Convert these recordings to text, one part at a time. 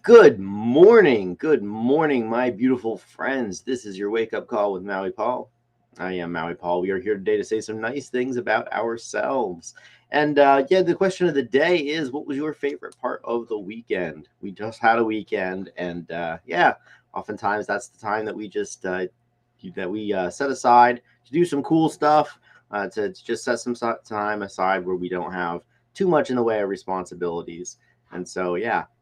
Good morning, my beautiful friends. This is your wake up call with Maui Paul. I am Maui Paul. We are here today to say some nice things about ourselves. And the question of the day is, what was your favorite part of the weekend? We just had a weekend, and oftentimes that's the time that we just set aside to do some cool stuff, to just set some time aside where we don't have too much in the way of responsibilities. And so,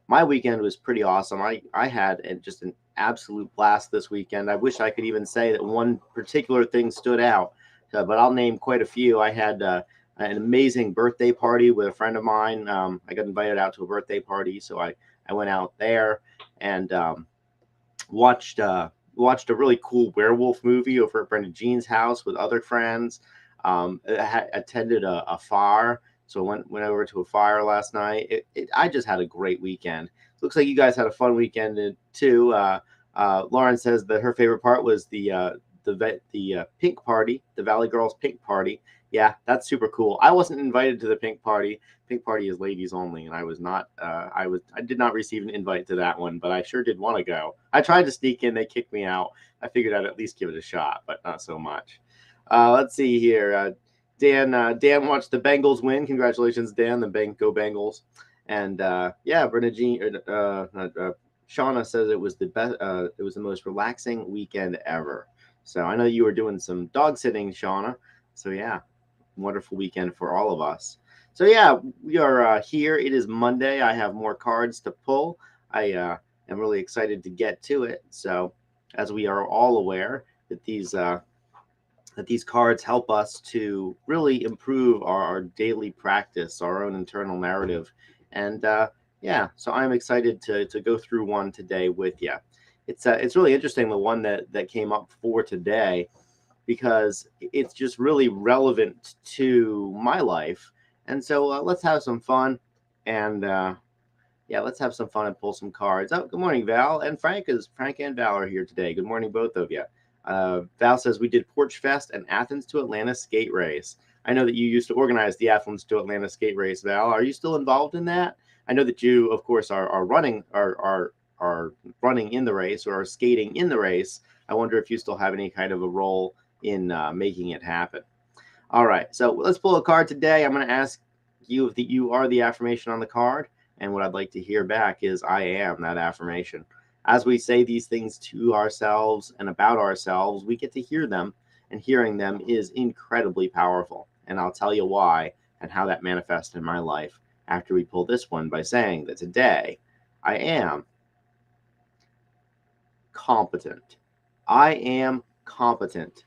my weekend was pretty awesome. I had just an absolute blast this weekend. I wish I could even say that one particular thing stood out, but I'll name quite a few. I had an amazing birthday party with a friend of mine. I got invited out to a birthday party, so I went out there and watched watched a really cool werewolf movie over at Brenda Jean's house with other friends. Attended a fire, so I went over to a fire last night. I just had a great weekend. Looks like you guys had a fun weekend too. Lauren says that her favorite part was the pink party, the Valley Girls pink party. Yeah, that's super cool. I wasn't invited to the pink party. Pink party is ladies only, and I was not. I did not receive an invite to that one, but I sure did want to go. I tried to sneak in. They kicked me out. I figured I'd at least give it a shot, but not so much. Let's see here. Dan watched the Bengals win. Congratulations, Dan. Go Bengals. And Brenna Jean, Shauna says it was the best. It was the most relaxing weekend ever. So I know you were doing some dog sitting, Shauna. So wonderful weekend for all of us. So we are here. It is Monday. I have more cards to pull. I am really excited to get to it. So, as we are all aware, that these cards help us to really improve our daily practice, our own internal narrative, and so I'm excited to go through one today with you. It's really interesting, the one that came up for today, because it's just really relevant to my life. And so let's have some fun, and let's have some fun and pull some cards. Oh, good morning, Val and Frank and Val are here today. Good morning, both of you. Val says we did Porch Fest and Athens to Atlanta skate race. I know that you used to organize the Athens to Atlanta skate race, Val. Are you still involved in that? I know that you, of course, are running in the race, or are skating in the race. I wonder if you still have any kind of a role in making it happen. All right, so let's pull a card today. I'm going to ask you if you are the affirmation on the card, and what I'd like to hear back is I am that affirmation. As we say these things to ourselves and about ourselves, we get to hear them, and hearing them is incredibly powerful. And I'll tell you why and how that manifests in my life after we pull this one, by saying that today I am competent. I am competent.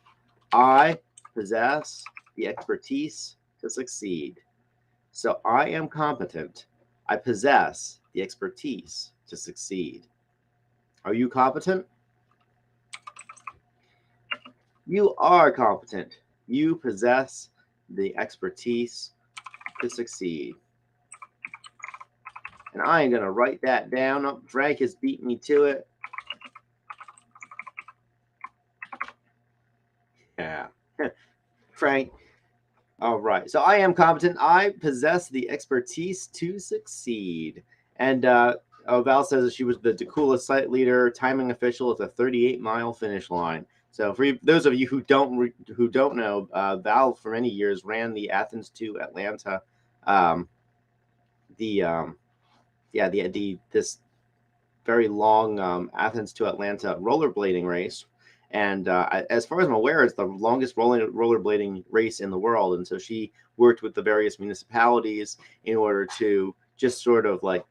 I possess the expertise to succeed. So I am competent. I possess the expertise to succeed. Are you competent? You are competent. You possess the expertise to succeed. And I am going to write that down. Oh, Frank has beat me to it. Yeah. Frank. All right. So I am competent. I possess the expertise to succeed. And Val says that she was the coolest site leader, timing official at the 38-mile finish line. So for those of you who don't know, Val for many years ran the Athens to Atlanta, um, the the this very long Athens to Atlanta rollerblading race. And as far as I'm aware, it's the longest rollerblading race in the world. And so she worked with the various municipalities in order to just sort of like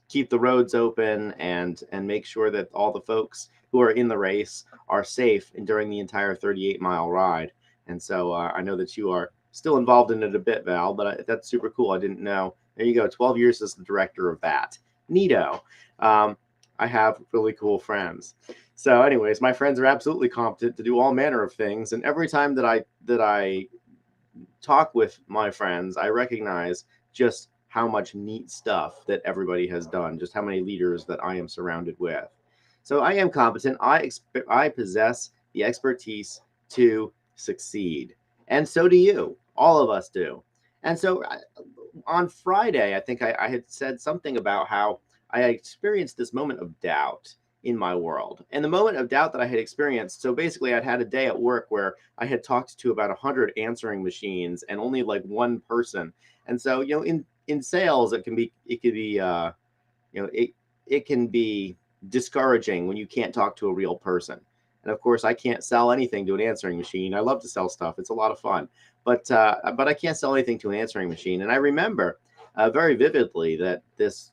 keep the roads open, and make sure that all the folks who are in the race are safe during the entire 38-mile ride. And so I know that you are still involved in it a bit, Val, but that's super cool. I didn't know. There you go, 12 years as the director of that. Neato. Um, I have really cool friends. So, anyways, my friends are absolutely competent to do all manner of things, and every time that I talk with my friends, I recognize just how much neat stuff that everybody has done, just how many leaders that I am surrounded with. So I am competent. I possess the expertise to succeed, and so do you. All of us do. And so on Friday, I think I had said something about how I had experienced this moment of doubt in my world. And the moment of doubt that I had experienced, so basically I'd had a day at work where I had talked to about 100 answering machines and only like one person. And so, in sales, it could be you know it it can be discouraging when you can't talk to a real person. And of course I can't sell anything to an answering machine. I love to sell stuff, it's a lot of fun, but I can't sell anything to an answering machine. And I remember very vividly that this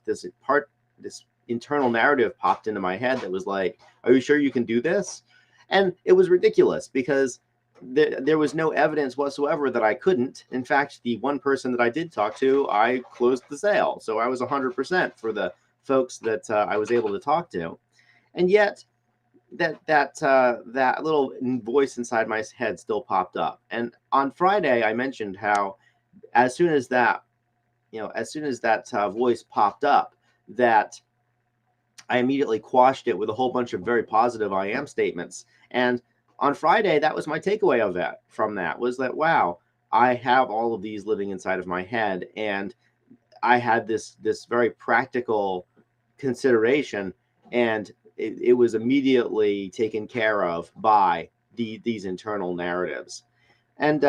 internal narrative popped into my head that was like, are you sure you can do this? And it was ridiculous because there was no evidence whatsoever that I couldn't. In fact, the one person that I did talk to, I closed the sale. So I was 100% for the folks that I was able to talk to. And yet that little voice inside my head still popped up. And on Friday, I mentioned how as soon as that, voice popped up, that I immediately quashed it with a whole bunch of very positive I am statements. And on Friday, that was my takeaway of that from that was that, wow, I have all of these living inside of my head. And I had this very practical consideration, and it was immediately taken care of by these internal narratives. And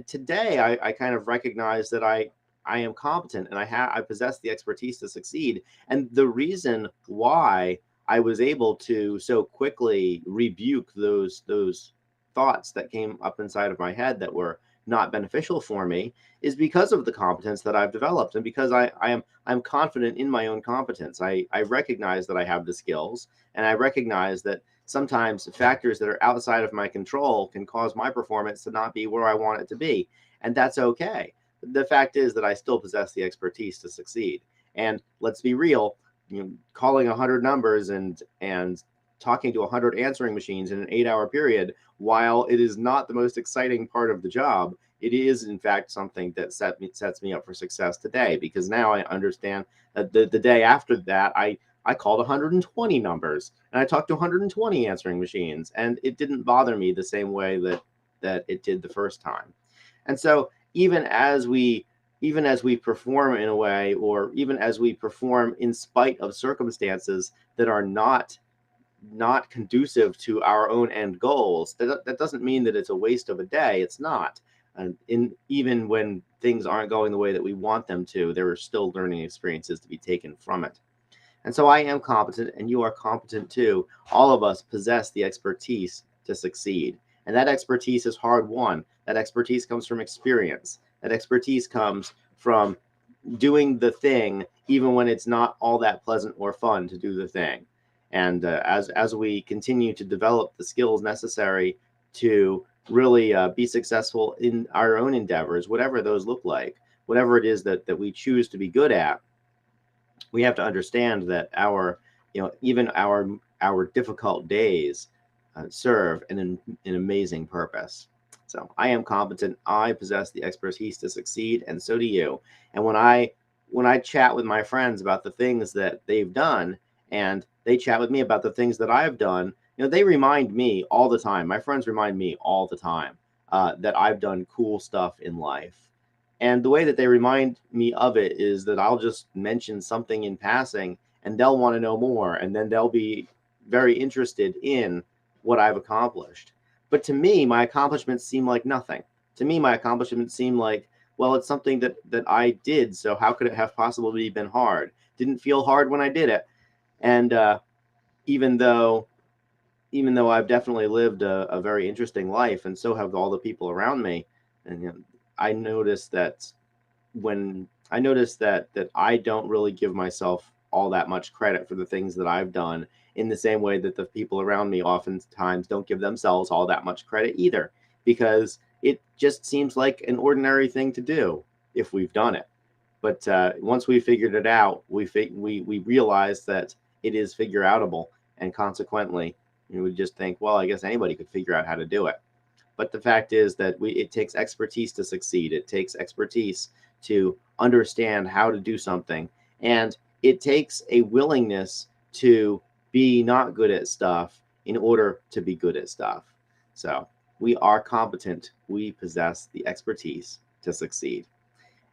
today I kind of recognize that I am competent, and I possess the expertise to succeed. And the reason why I was able to so quickly rebuke those thoughts that came up inside of my head that were not beneficial for me is because of the competence that I've developed, and because I'm confident in my own competence. I recognize that I have the skills, and I recognize that sometimes factors that are outside of my control can cause my performance to not be where I want it to be, and that's okay. The fact is that I still possess the expertise to succeed. And let's be real, calling 100 numbers and talking to 100 answering machines in an 8-hour period, while it is not the most exciting part of the job, it is in fact something that sets me up for success today, because now I understand that the day after that, I called 120 numbers and I talked to 120 answering machines, and it didn't bother me the same way that it did the first time. And so even as we perform in a way, or even as we perform in spite of circumstances that are not conducive to our own end goals, that doesn't mean that it's a waste of a day. It's not. And even when things aren't going the way that we want them to, there are still learning experiences to be taken from it. And so I am competent, and you are competent too. All of us possess the expertise to succeed. And that expertise is hard won. That expertise comes from experience. That expertise comes from doing the thing, even when it's not all that pleasant or fun to do the thing. And as we continue to develop the skills necessary to really be successful in our own endeavors, whatever those look like, whatever it is that we choose to be good at, we have to understand that even our difficult days serve an amazing purpose. So I am competent. I possess the expertise to succeed, and so do you. And when I chat with my friends about the things that they've done, and they chat with me about the things that I've done, they remind me all the time. My friends remind me all the time that I've done cool stuff in life. And the way that they remind me of it is that I'll just mention something in passing, and they'll want to know more, and then they'll be very interested in what I've accomplished. But to me, my accomplishments seem like nothing. To me, my accomplishments seem like, well, it's something that I did, so how could it have possibly been hard? Didn't feel hard when I did it. And even though I've definitely lived a very interesting life, and so have all the people around me, and I noticed that that I don't really give myself all that much credit for the things that I've done, in the same way that the people around me oftentimes don't give themselves all that much credit either, because it just seems like an ordinary thing to do if we've done it. But once we figured it out, we realized that it is figure outable, and consequently, we just think, well, I guess anybody could figure out how to do it. But the fact is that it takes expertise to succeed. It takes expertise to understand how to do something. And it takes a willingness to be not good at stuff in order to be good at stuff. So we are competent. We possess the expertise to succeed.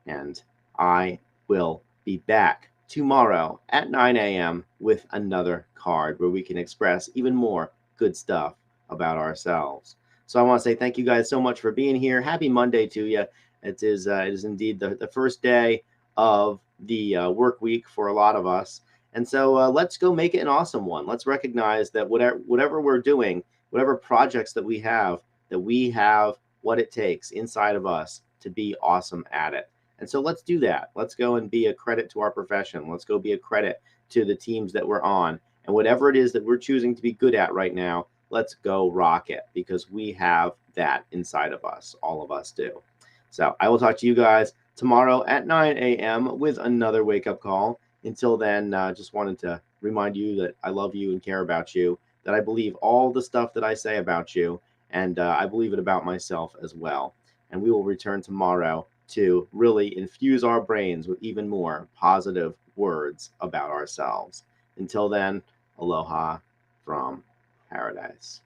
And I will be back tomorrow at 9 a.m. with another card where we can express even more good stuff about ourselves. So I want to say thank you guys so much for being here. Happy Monday to you. It is indeed the first day of the work week for a lot of us. And so let's go make it an awesome one. Let's recognize that whatever we're doing, whatever projects that we have what it takes inside of us to be awesome at it. And so let's do that. Let's go and be a credit to our profession. Let's go be a credit to the teams that we're on. And whatever it is that we're choosing to be good at right now, let's go rock it because we have that inside of us. All of us do. So I will talk to you guys tomorrow at 9 a.m. with another wake up call. Until then, just wanted to remind you that I love you and care about you, that I believe all the stuff that I say about you, and I believe it about myself as well. And we will return tomorrow to really infuse our brains with even more positive words about ourselves. Until then, aloha from paradise.